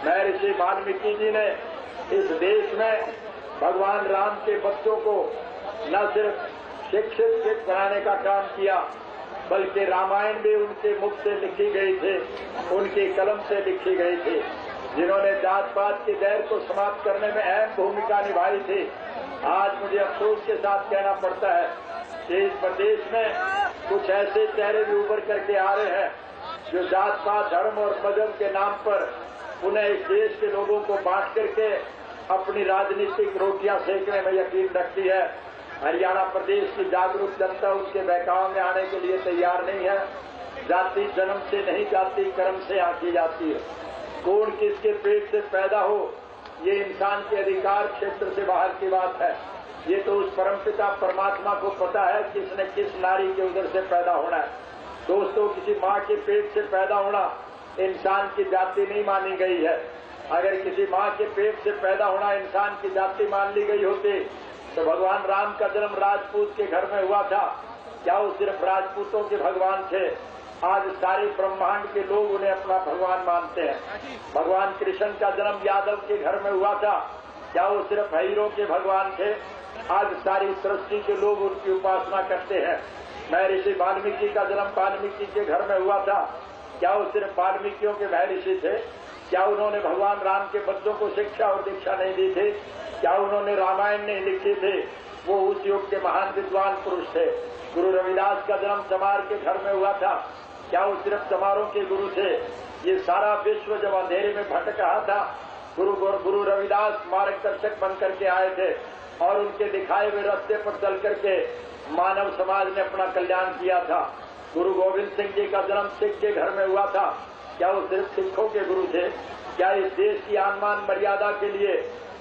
महर्षि वाल्मीकि जी ने इस देश में भगवान राम के बच्चों को न सिर्फ शिक्षित बनाने का काम किया, बल्कि रामायण भी उनके मुख से लिखी गई थी, उनकी कलम से लिखी गई थी, जिन्होंने जात पात के दैर को समाप्त करने में अहम भूमिका निभाई थी। आज मुझे अफसोस के साथ कहना पड़ता है कि इस प्रदेश में कुछ ऐसे चेहरे भी उभर करके आ रहे हैं जो जात पात, धर्म और मजहब के नाम पर पुनः इस देश के लोगों को बांट करके अपनी राजनीतिक रोटियां सेकने में यकीन रखती है। हरियाणा प्रदेश की जागरूक जनता उसके बहकाव में आने के लिए तैयार नहीं है। जाति जन्म से नहीं जाती, कर्म से आंकी जाती है। कौन किसके पेट से पैदा हो, ये इंसान के अधिकार क्षेत्र से बाहर की बात है। ये तो उस परमपिता परमात्मा को पता है किसने किस नारी के उदर से पैदा होना है। दोस्तों, किसी माँ के पेट से पैदा होना इंसान की जाति नहीं मानी गई है। अगर किसी माँ के पेट से पैदा होना इंसान की जाति मान ली गई होती तो भगवान राम का जन्म राजपूत के घर में हुआ था। क्या वो सिर्फ राजपूतों के भगवान थे? आज सारे ब्रह्मांड के लोग उन्हें अपना भगवान मानते हैं। भगवान कृष्ण का जन्म यादव के घर में हुआ था। क्या वो सिर्फ हीरों के भगवान थे? आज सारी सृष्टि के लोग उनकी उपासना करते हैं। महर्षि वाल्मीकि का जन्म वाल्मीकि के घर में हुआ था। क्या वो सिर्फ वाल्मीकियों के महर्षि थे? क्या उन्होंने भगवान राम के बच्चों को शिक्षा और दीक्षा नहीं दी थी? क्या उन्होंने रामायण नहीं लिखी थी? वो उस युग के महान विद्वान पुरुष थे। गुरु रविदास का जन्म चमार के घर में हुआ था। क्या वो सिर्फ चमारों के गुरु थे? ये सारा विश्व जब अंधेरे में भटक रहा था, गुरु रविदास मार्गदर्शक बन करके आए थे और उनके दिखाए हुए रास्ते पर चल करके मानव समाज ने अपना कल्याण किया था। गुरु गोविंद सिंह जी का जन्म सिख के घर में हुआ था। क्या वो सिर्फ सिखों के गुरु थे? क्या इस देश की आन-मान मर्यादा के लिए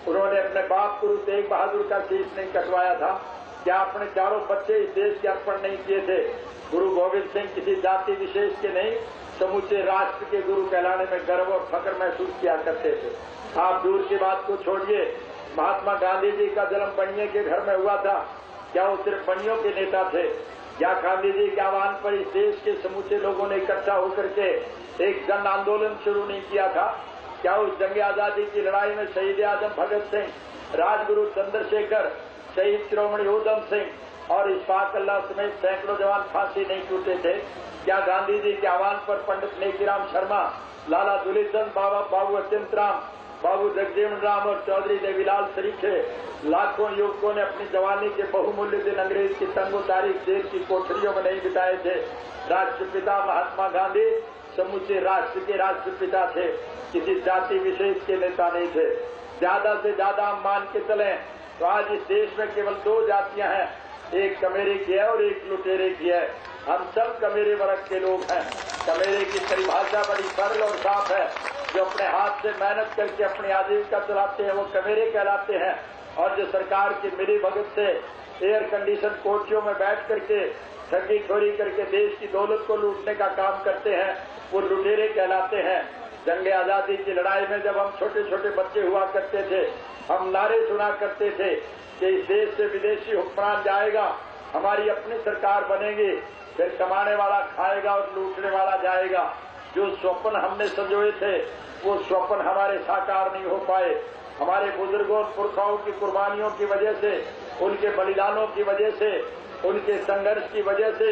उन्होंने अपने बाप गुरु तेग बहादुर का शीश नहीं कटवाया था? क्या अपने चारों बच्चे इस देश के अर्पण नहीं किए थे? गुरु गोविंद सिंह किसी जाति विशेष के नहीं, समूचे राष्ट्र के गुरु कहलाने में गर्व और फख्र महसूस किया करते थे। आप दूर की बात को छोड़िए, महात्मा गांधी जी का जन्म बनिए के घर में हुआ था। क्या वो सिर्फ बनियों के नेता थे? या गांधी जी के आह्वान पर इस देश के समूचे लोगों ने इकट्ठा होकर के एक जन आंदोलन शुरू नहीं किया था? क्या उस जंग आजादी की लड़ाई में शहीद आजम भगत सिंह, राजगुरु चंद्रशेखर, शहीद शिरोमणि उधम सिंह और इशफाक अल्लाह समेत सैकड़ों जवान फांसी नहीं छूटे थे? क्या गांधी जी के आह्वान पर पंडित नेकीराम शर्मा, लाला दुलीचंद, बाबू अत्यंत राम, बाबू जगजीवन राम और चौधरी देवीलाल सरीखे लाखों युवकों ने अपनी जवानी के बहुमूल्य दिन अंग्रेज की तंगो तारीख जेल की कोठरियों में नहीं बिताए थे? राष्ट्रपिता महात्मा गांधी समूचे राष्ट्र के राष्ट्रपिता थे, किसी जाति विशेष के नेता नहीं थे। ज्यादा से ज्यादा हम मान के चलें तो आज इस देश में केवल दो जातियां हैं, एक कमेरे की है और एक लुटेरे की है। हम सब कमेरे वर्ग के लोग हैं। कमेरे की परिभाषा बड़ी सरल और साफ है। जो अपने हाथ से मेहनत करके अपनी आजीविका चलाते हैं वो कमेरे कहलाते हैं, और जो सरकार की मिली भगत से एयर कंडीशन कोठरियों में बैठ करके ठगी चोरी करके देश की दौलत को लूटने का काम करते हैं वो लुटेरे कहलाते हैं। जंग आजादी की लड़ाई में जब हम छोटे छोटे बच्चे हुआ करते थे, हम नारे सुना करते थे कि इस देश से विदेशी हुक्मरान जाएगा, हमारी अपनी सरकार बनेगी, फिर कमाने वाला खाएगा और लूटने वाला जाएगा। जो स्वप्न हमने संजोए थे वो स्वप्न हमारे साकार नहीं हो पाए। हमारे बुजुर्गों और पुरखाओं की कुर्बानियों की वजह से, उनके बलिदानों की वजह से, उनके संघर्ष की वजह से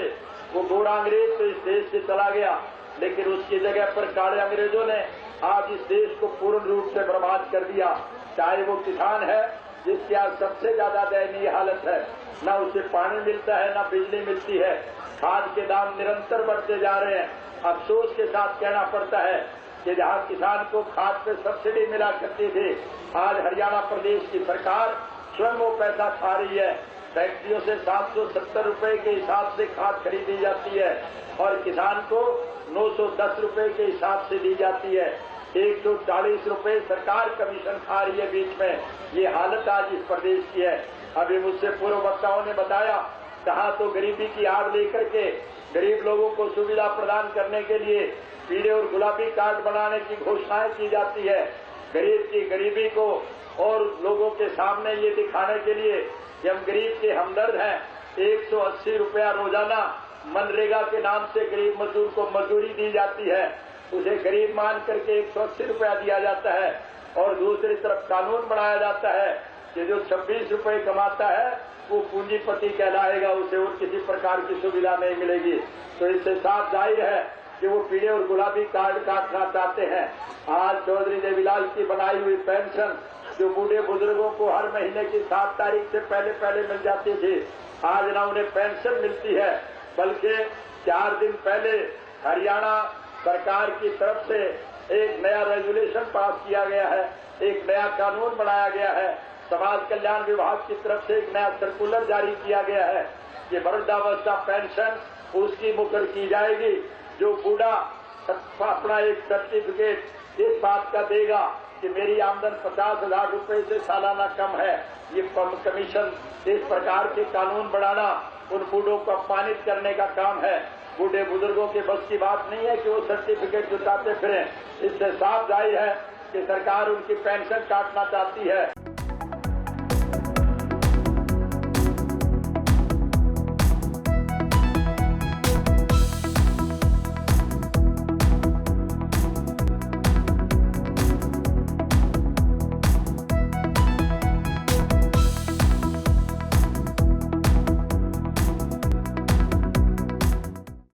वो गोरा अंग्रेज तो इस देश से चला गया, लेकिन उसकी जगह पर काले अंग्रेजों ने आज इस देश को पूर्ण रूप से बर्बाद कर दिया। चाहे वो किसान है जिसकी आज सबसे ज्यादा दयनीय हालत है, न उसे पानी मिलता है न बिजली मिलती है, खाद के दाम निरंतर बढ़ते जा रहे हैं। अफसोस के साथ कहना पड़ता है कि जहाँ किसान को खाद पे सब्सिडी मिला करती थी, आज हरियाणा प्रदेश की सरकार स्वयं वो पैसा खा रही है। फैक्ट्रियों से 770 रुपए के हिसाब से खाद खरीदी जाती है और किसान को 910 रुपए के हिसाब से दी जाती है। 140 रुपए सरकार कमीशन खा रही है बीच में। ये हालत आज इस प्रदेश की है। अभी मुझसे पूर्व वक्ताओं ने बताया, कहा तो गरीबी की आड़ लेकर के गरीब लोगों को सुविधा प्रदान करने के लिए पीले और गुलाबी कार्ड बनाने की घोषणाएं की जाती है। गरीब की गरीबी को और लोगों के सामने ये दिखाने के लिए कि हम गरीब के हमदर्द हैं, 180 रुपया रोजाना मनरेगा के नाम से गरीब मजदूर को मजदूरी दी जाती है। उसे गरीब मान करके 180 रुपया दिया जाता है, और दूसरी तरफ कानून बनाया जाता है कि जो 26 रुपये कमाता है वो पूंजीपति कहलाएगा, उसे और किसी प्रकार की सुविधा नहीं मिलेगी। तो इससे साफ जाहिर है कि वो पीले और गुलाबी कार्ड काटना चाहते हैं। आज चौधरी देवीलाल की बनाई हुई पेंशन जो बूढ़े बुजुर्गों को हर महीने की 7 तारीख से पहले मिल जाती थी, आज ना उन्हें पेंशन मिलती है, बल्कि 4 दिन पहले हरियाणा सरकार की तरफ से एक नया रेजुलेशन पास किया गया है, एक नया कानून बनाया गया है। समाज कल्याण विभाग की तरफ से एक नया सर्कुलर जारी किया गया है कि वृद्धावस्था पेंशन उसकी मुकर की जाएगी जो बूढ़ा अपना एक सर्टिफिकेट इस बात का देगा कि मेरी आमदन 50,000 रुपए से सालाना कम है। ये कमीशन इस प्रकार के कानून बनाना उन बूढ़ों को अपमानित करने का काम है। बूढ़े बुजुर्गों के बस की बात नहीं है कि वो सर्टिफिकेट जुटाते फिरें। इससे साफ जाहिर है कि सरकार उनकी पेंशन काटना चाहती है।